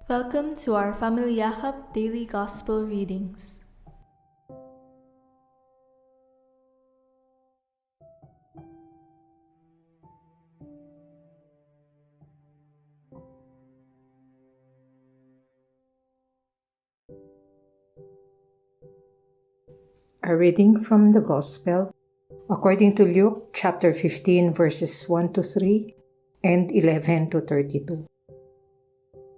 Welcome to our FamilYakap Daily Gospel Readings. A reading from the Gospel according to Luke chapter 15 verses 1 to 3 and 11 to 32.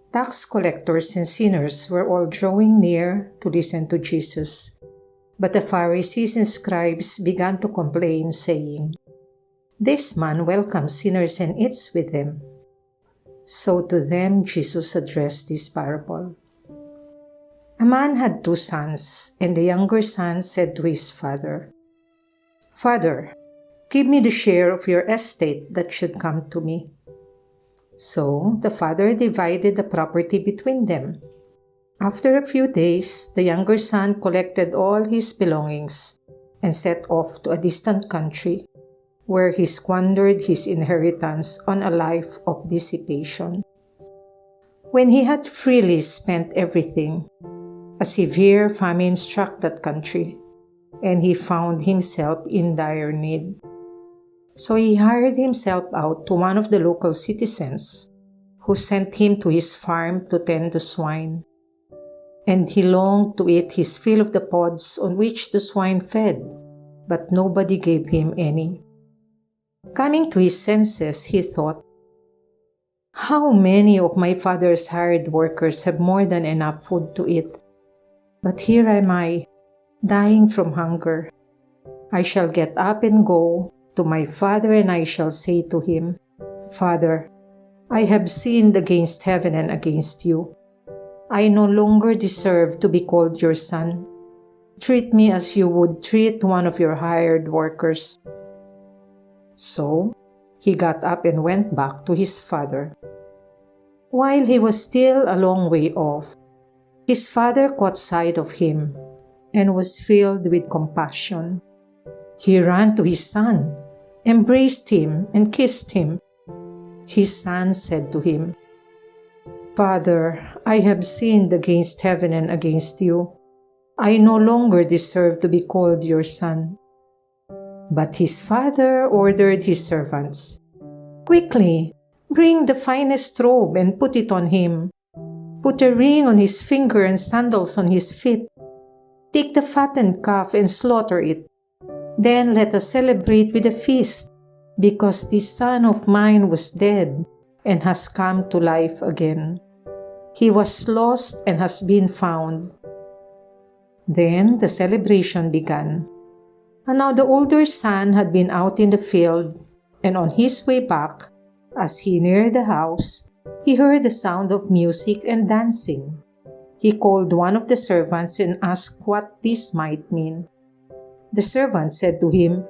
Tax collectors and sinners were all drawing near to listen to Jesus, but the Pharisees and scribes began to complain, saying, "This man welcomes sinners and eats with them." So to them Jesus addressed this parable. A man had 2 sons, and the younger son said to his father, "Father, give me the share of your estate that should come to me." So the father divided the property between them. After a few days, the younger son collected all his belongings and set off to a distant country, where he squandered his inheritance on a life of dissipation. When he had freely spent everything, a severe famine struck that country, and he found himself in dire need. So he hired himself out to one of the local citizens, who sent him to his farm to tend the swine. And he longed to eat his fill of the pods on which the swine fed, but nobody gave him any. Coming to his senses, he thought, "How many of my father's hired workers have more than enough food to eat? But here am I, dying from hunger. I shall get up and go to my father, and I shall say to him, 'Father, I have sinned against heaven and against you. I no longer deserve to be called your son. Treat me as you would treat one of your hired workers.'" So he got up and went back to his father. While he was still a long way off, his father caught sight of him and was filled with compassion. He ran to his son, embraced him, and kissed him. His son said to him, "Father, I have sinned against heaven and against you. I no longer deserve to be called your son." But his father ordered his servants, "Quickly, bring the finest robe and put it on him. Put a ring on his finger and sandals on his feet. Take the fattened calf and slaughter it. Then let us celebrate with a feast, because this son of mine was dead and has come to life again. He was lost and has been found." Then the celebration began. And now the older son had been out in the field, and on his way back, as he neared the house, he heard the sound of music and dancing. He called one of the servants and asked what this might mean. The servant said to him,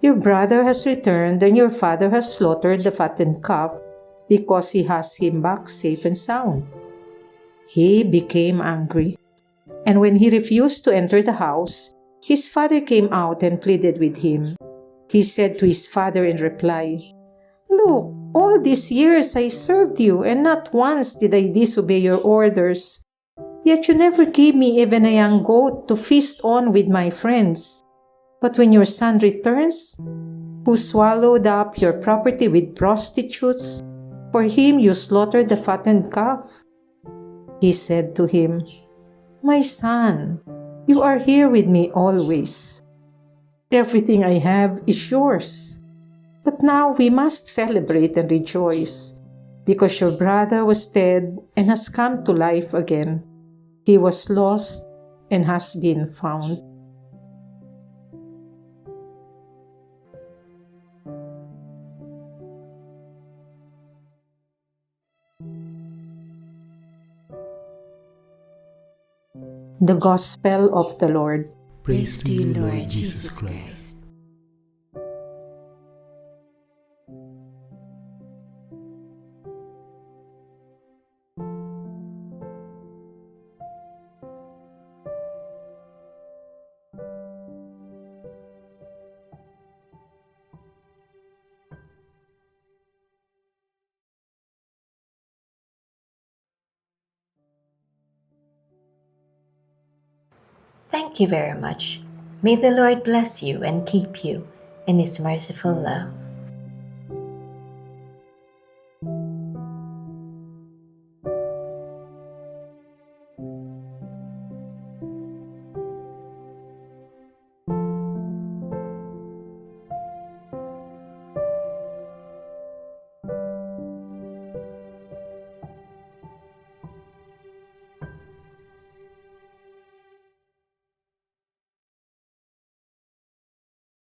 "Your brother has returned, and your father has slaughtered the fattened calf, because he has him back safe and sound." He became angry, and when he refused to enter the house, his father came out and pleaded with him. He said to his father in reply, "Look, all these years I served you, and not once did I disobey your orders. Yet you never gave me even a young goat to feast on with my friends. But when your son returns, who swallowed up your property with prostitutes, for him you slaughtered the fattened calf." He said to him, "My son, you are here with me always. Everything I have is yours. But now we must celebrate and rejoice, because your brother was dead and has come to life again. He was lost and has been found." The Gospel of the Lord. Praise to you, Lord Jesus Christ. Thank you very much. May the Lord bless you and keep you in His merciful love.